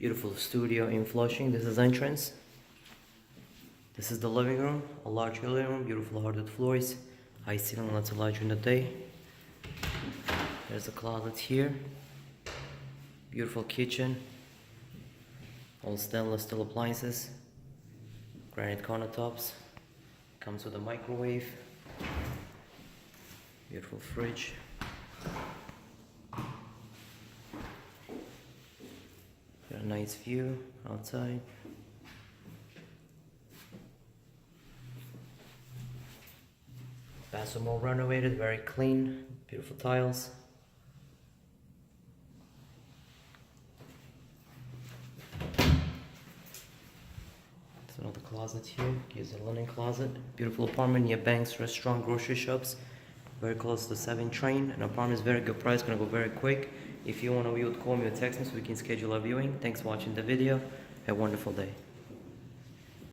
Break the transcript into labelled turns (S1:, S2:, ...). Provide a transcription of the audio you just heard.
S1: Beautiful studio in Flushing. This is entrance. This is the living room, a large living room, beautiful hardwood floors, high ceiling, lots of light during the day. There's a closet here. Beautiful kitchen. All stainless steel appliances. Granite countertops. Comes with a microwave. Beautiful fridge. Got a nice view outside. Bathroom all renovated, very clean, beautiful tiles. There's another closet here, here's a linen closet. Beautiful apartment near banks, restaurant, grocery shops. Very close to 7 train. An apartment is very good price, gonna go very quick. If you want to view it, call me or text me so we can schedule a viewing. Thanks for watching the video. Have a wonderful day.